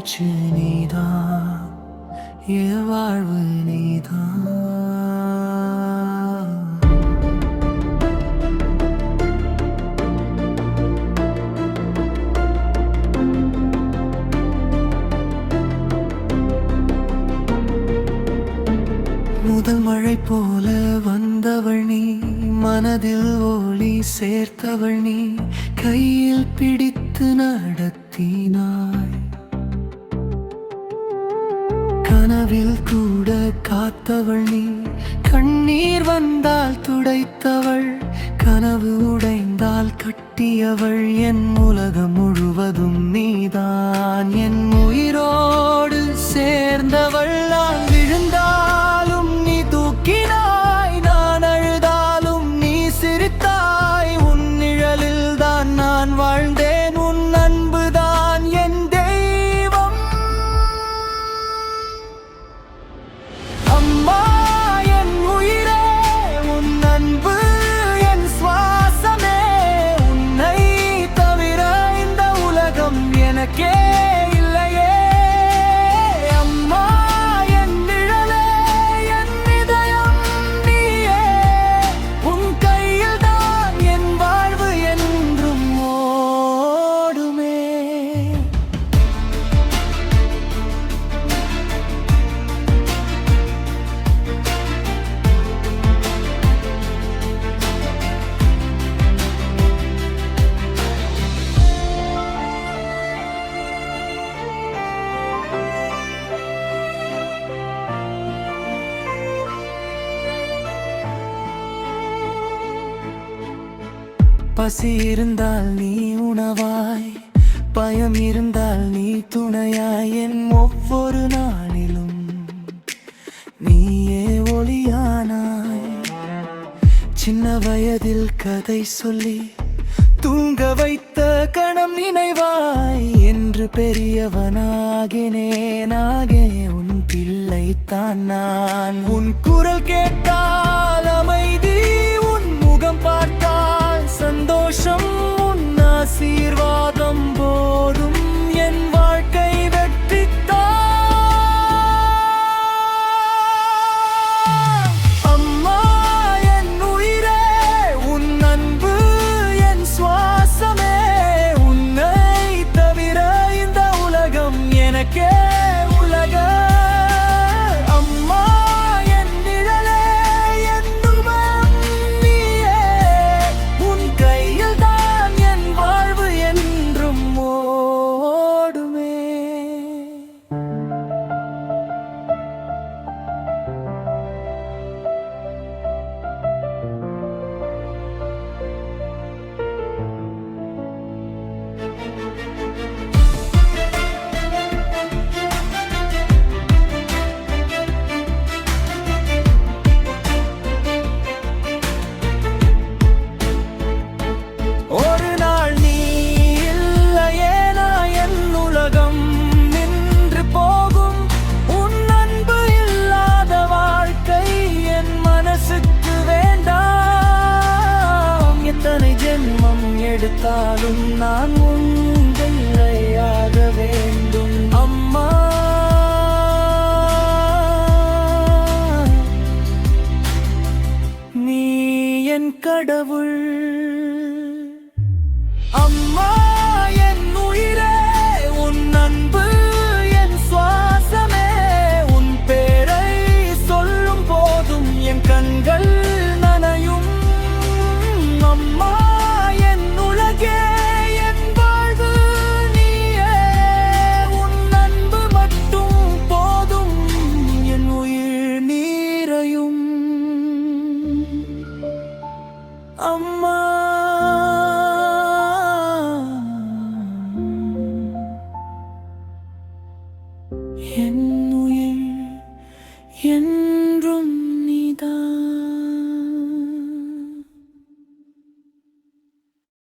மூச்சு நீதான், என் வாழ்வு நீதான். முதல் மழை போல வந்தவள் நீ, மனதில் ஒளி சேர்த்தவள் நீ, கையில் பிடித்து நடத்தினாய். கனவில் கூட காத்தவள் நீ, கண்ணீர் வந்தால் துடைத்தவள், கனவு உடைந்தால் கட்டியவள். என் உலகம் முழுவதும் நீதான், என் உயிரோடு சேர்ந்தவள். நான் விழுந்தாலும் நீ தூக்கினாய், நான் அழுதாலும் நீ சிரித்தாய். உன் நிழலில் தான் நான் வாழ்ந்தேன், உன் அன்புதான் என் தெய்வம். அம்மா என் உயிரே, உன் அன்பு என் சுவாசமே. உன்னை தவிர இந்த உலகம் எனக்கே இல்லையே. அம்மா என் நிழலே, என் இதயம் நீயே. உன் கையில் தான் என் வாழ்வு என்றும் ஓடுமே. பசி இருந்தால் நீ உணவாய், பயம் இருந்தால் நீ துணையாய். என் ஒவ்வொரு நாளிலும் நீயே ஒளியானாய். சின்ன வயதில் கதை சொல்லி தூங்க வைத்த கணம் நினைவாய். என்று பெரியவனாகினேனாகே உன் பிள்ளைத்தான் நான். உன் குரல் கேட்டால் அமைதி, உன் முகம் பார்த்தால் சந்தோஷம். உன் ஆசீர்வாதம் போதும் என் வாழ்க்கை வெற்றித்தான். அம்மா என் உயிரே, உன் அன்பு என் சுவாசமே. உன்னை தவிர இந்த உலகம் எனக்கே உலக. அம்மா என் நிழலே, என் துபம் நீயே. உன் கையில் தான் என் வாழ்வு என்றும் ஓடுமே. ஒரு நாள் நீ இல்லையே, நான் என் உலகம் நின்று போகும். உன் அன்பு இல்லாத வாழ்க்கை என் மனசுக்கு வேண்டாம். எத்தனை ஜென்மம் எடுத்தாலும் நான் உன் பிள்ளையாக வேண்டும். அம்மா நீ என் கடவுள்.